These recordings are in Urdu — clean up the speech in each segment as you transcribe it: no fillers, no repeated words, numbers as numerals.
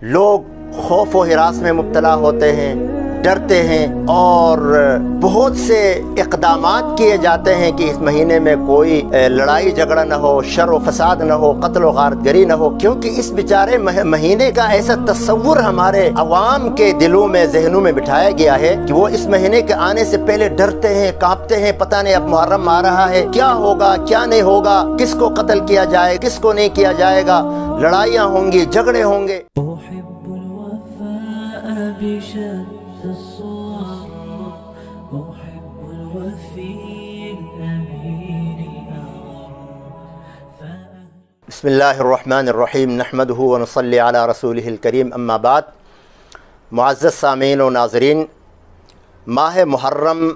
لوگ خوف و ہراس میں مبتلا ہوتے ہیں، ڈرتے ہیں، اور بہت سے اقدامات کیے جاتے ہیں کہ اس مہینے میں کوئی لڑائی جھگڑا نہ ہو، شر و فساد نہ ہو، قتل و غارت گری نہ ہو، کیونکہ اس بیچارے مہینے کا ایسا تصور ہمارے عوام کے دلوں میں، ذہنوں میں بٹھایا گیا ہے کہ وہ اس مہینے کے آنے سے پہلے ڈرتے ہیں، کانپتے ہیں، پتہ نہیں اب محرم آ رہا ہے، کیا ہوگا کیا نہیں ہوگا، کس کو قتل کیا جائے کس کو نہیں کیا جائے گا، لڑائیاں ہوں گی، جھگڑے ہوں گے۔ بشتى الصور أحب الوفي الأمين بسم اللہ الرحمن الرحیم نحمده ونصلی علی رسولہ الکریم، اما بعد۔ معزز سامعین و ناظرین، ماہ محرم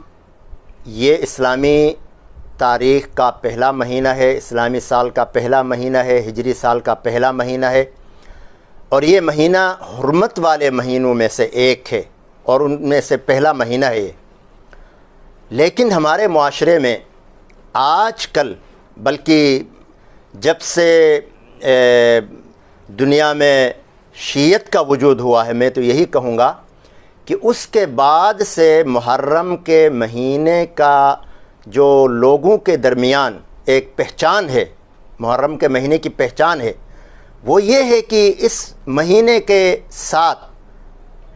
یہ اسلامی تاریخ کا پہلا مہینہ ہے، اسلامی سال کا پہلا مہینہ ہے، ہجری سال کا پہلا مہینہ ہے، اور یہ مہینہ حرمت والے مہینوں میں سے ایک ہے اور ان میں سے پہلا مہینہ ہے۔ لیکن ہمارے معاشرے میں آج کل، بلکہ جب سے دنیا میں شیعت کا وجود ہوا ہے، میں تو یہی کہوں گا کہ اس کے بعد سے محرم کے مہینے کا جو لوگوں کے درمیان ایک پہچان ہے، محرم کے مہینے کی پہچان ہے، وہ یہ ہے کہ اس مہینے کے ساتھ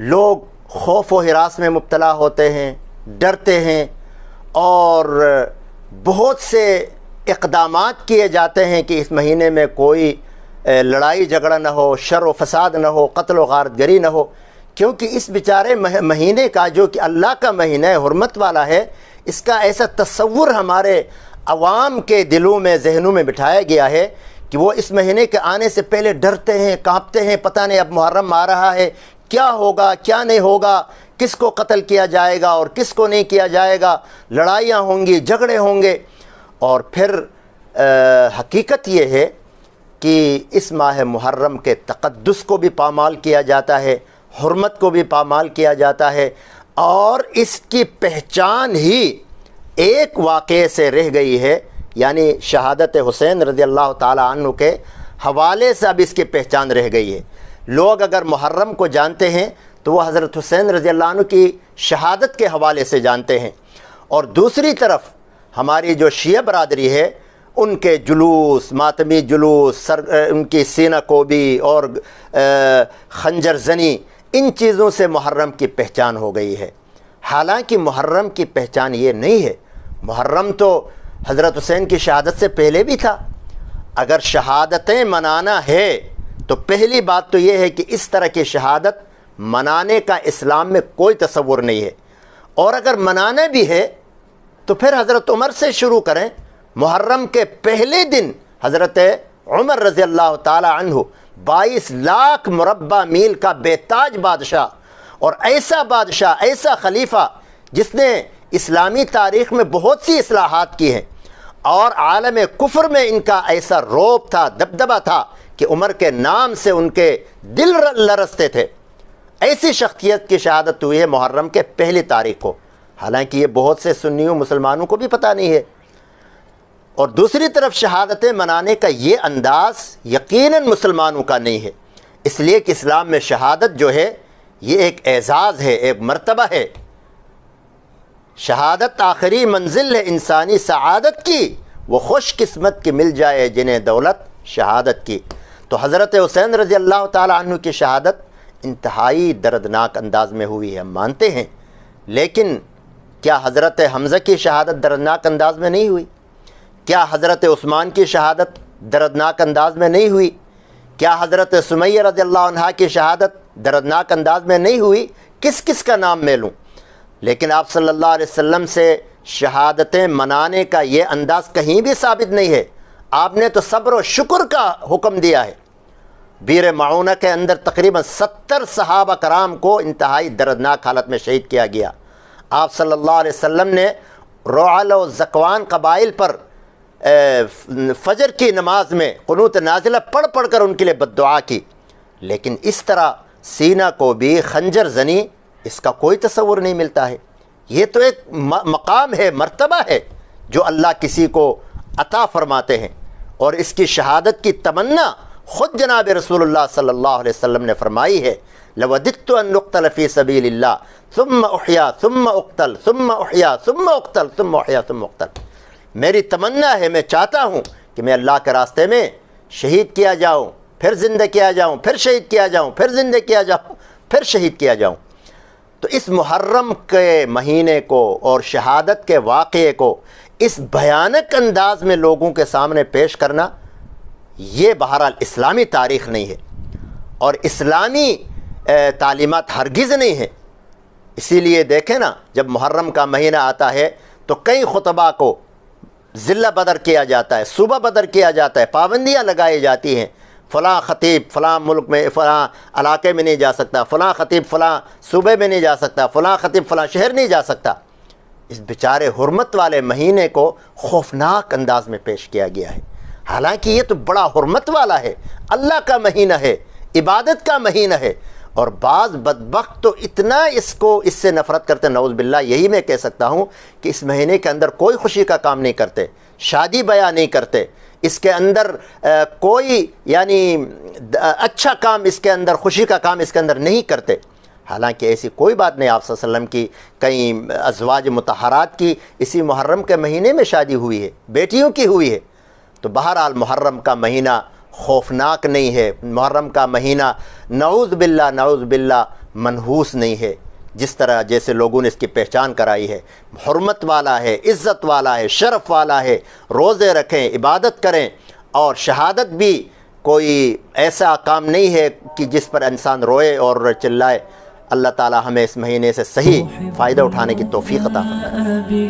لوگ خوف و ہراس میں مبتلا ہوتے ہیں، ڈرتے ہیں، اور بہت سے اقدامات کیے جاتے ہیں کہ اس مہینے میں کوئی لڑائی جھگڑا نہ ہو، شر و فساد نہ ہو، قتل و غارت گری نہ ہو، کیونکہ اس بیچارے مہینے کا جو کہ اللہ کا مہینہ ہے، حرمت والا ہے، اس کا ایسا تصور ہمارے عوام کے دلوں میں، ذہنوں میں بٹھایا گیا ہے کہ وہ اس مہینے کے آنے سے پہلے ڈرتے ہیں، کانپتے ہیں، پتہ نہیں اب محرم آ رہا ہے، کیا ہوگا کیا نہیں ہوگا، کس کو قتل کیا جائے گا اور کس کو نہیں کیا جائے گا، لڑائیاں ہوں گی، جھگڑے ہوں گے۔ اور پھر حقیقت یہ ہے کہ اس ماہ محرم کے تقدس کو بھی پامال کیا جاتا ہے، حرمت کو بھی پامال کیا جاتا ہے، اور اس کی پہچان ہی ایک واقعے سے رہ گئی ہے، یعنی شہادت حسین رضی اللہ تعالی عنہ کے حوالے سے اب اس کی پہچان رہ گئی ہے۔ لوگ اگر محرم کو جانتے ہیں تو وہ حضرت حسین رضی اللہ عنہ کی شہادت کے حوالے سے جانتے ہیں، اور دوسری طرف ہماری جو شیعہ برادری ہے، ان کے جلوس، ماتمی جلوس، ان کی سینہ کوبی اور خنجر زنی، ان چیزوں سے محرم کی پہچان ہو گئی ہے۔ حالانکہ محرم کی پہچان یہ نہیں ہے، محرم تو حضرت حسین کی شہادت سے پہلے بھی تھا۔ اگر شہادتیں منانا ہے تو پہلی بات تو یہ ہے کہ اس طرح کی شہادت منانے کا اسلام میں کوئی تصور نہیں ہے، اور اگر منانا بھی ہے تو پھر حضرت عمر سے شروع کریں۔ محرم کے پہلے دن حضرت عمر رضی اللہ تعالی عنہ 22 لاکھ مربع میل کا بے تاج بادشاہ، اور ایسا بادشاہ، ایسا خلیفہ جس نے اسلامی تاریخ میں بہت سی اصلاحات کی ہیں، اور عالم کفر میں ان کا ایسا رعب تھا، دبدبہ تھا کہ عمر کے نام سے ان کے دل لرزتے تھے، ایسی شخصیت کی شہادت ہوئی ہے محرم کے پہلی تاریخ کو، حالانکہ یہ بہت سے سنیوں مسلمانوں کو بھی پتہ نہیں ہے۔ اور دوسری طرف شہادتیں منانے کا یہ انداز یقیناً مسلمانوں کا نہیں ہے، اس لیے کہ اسلام میں شہادت جو ہے یہ ایک اعزاز ہے، ایک مرتبہ ہے۔ شہادت آخری منزل ہے انسانی سعادت کی، وہ خوش قسمت کی مل جائے جنہیں دولت شہادت کی۔ تو حضرت حسین رضی اللہ تعالی عنہ کی شہادت انتہائی دردناک انداز میں ہوئی ہے، ہم مانتے ہیں، لیکن کیا حضرت حمزہ کی شہادت دردناک انداز میں نہیں ہوئی؟ کیا حضرت عثمان کی شہادت دردناک انداز میں نہیں ہوئی؟ کیا حضرت سمیہ رضی اللہ عنہا کی شہادت دردناک انداز میں نہیں ہوئی؟ کس کس کا نام میں لوں؟ لیکن آپ صلی اللہ علیہ وسلم سے شہادتیں منانے کا یہ انداز کہیں بھی ثابت نہیں ہے۔ آپ نے تو صبر و شکر کا حکم دیا ہے۔ بیر معونہ کے اندر تقریباً 70 صحابہ کرام کو انتہائی دردناک حالت میں شہید کیا گیا۔ آپ صلی اللہ علیہ وسلم نے رعل و زکوان قبائل پر فجر کی نماز میں قنوت نازلہ پڑھ پڑھ کر ان کے لیے بد دعا کی، لیکن اس طرح سینہ کو بھی خنجر زنی، اس کا کوئی تصور نہیں ملتا ہے۔ یہ تو ایک مقام ہے، مرتبہ ہے جو اللہ کسی کو عطا فرماتے ہیں، اور اس کی شہادت کی تمنا خود جناب رسول اللہ صلی اللہ علیہ وسلم نے فرمائی ہے لوددت ان اقتل فی سبیل اللہ ثم احیا ثم اقتل ثم احیا ثم اقتل ثم احیا ثم اقتل، میری تمنا ہے، میں چاہتا ہوں کہ میں اللہ کے راستے میں شہید کیا جاؤں، پھر زندہ کیا جاؤں، پھر شہید کیا جاؤں، پھر زندہ کیا جاؤں، پھر شہید کیا جاؤں۔ تو اس محرم کے مہینے کو اور شہادت کے واقعے کو اس بھیانک انداز میں لوگوں کے سامنے پیش کرنا، یہ بہرحال اسلامی تاریخ نہیں ہے اور اسلامی تعلیمات ہرگز نہیں ہیں۔ اسی لیے دیکھیں نا، جب محرم کا مہینہ آتا ہے تو کئی خطبہ کو ضلع بدر کیا جاتا ہے، صوبہ بدر کیا جاتا ہے، پابندیاں لگائی جاتی ہیں، فلاں خطیب فلاں ملک میں فلاں علاقے میں نہیں جا سکتا، فلاں خطیب فلاں صوبے میں نہیں جا سکتا، فلاں خطیب فلاں شہر نہیں جا سکتا۔ اس بیچارے حرمت والے مہینے کو خوفناک انداز میں پیش کیا گیا ہے، حالانکہ یہ تو بڑا حرمت والا ہے، اللہ کا مہینہ ہے، عبادت کا مہینہ ہے، اور بعض بدبخت تو اتنا اس سے نفرت کرتے، نعوذ باللہ، یہی میں کہہ سکتا ہوں کہ اس مہینے کے اندر کوئی خوشی کا کام نہیں کرتے، شادی بیاہ نہیں کرتے، اس کے اندر کوئی یعنی اچھا کام، اس کے اندر خوشی کا کام اس کے اندر نہیں کرتے، حالانکہ ایسی کوئی بات نہیں۔ آپ صلی اللہ علیہ وسلم کی کئی ازواج مطہرات کی اسی محرم کے مہینے میں شادی ہوئی ہے، بیٹیوں کی ہوئی ہے۔ تو بہرحال محرم کا مہینہ خوفناک نہیں ہے، محرم کا مہینہ نعوذ باللہ منحوس نہیں ہے، جس طرح جیسے لوگوں نے اس کی پہچان کرائی ہے، حرمت والا ہے، عزت والا ہے، شرف والا ہے، روزے رکھیں، عبادت کریں، اور شہادت بھی کوئی ایسا کام نہیں ہے کہ جس پر انسان روئے اور چلائے۔ اللہ تعالی ہمیں اس مہینے سے صحیح فائدہ اٹھانے کی توفیق عطا فرمائے۔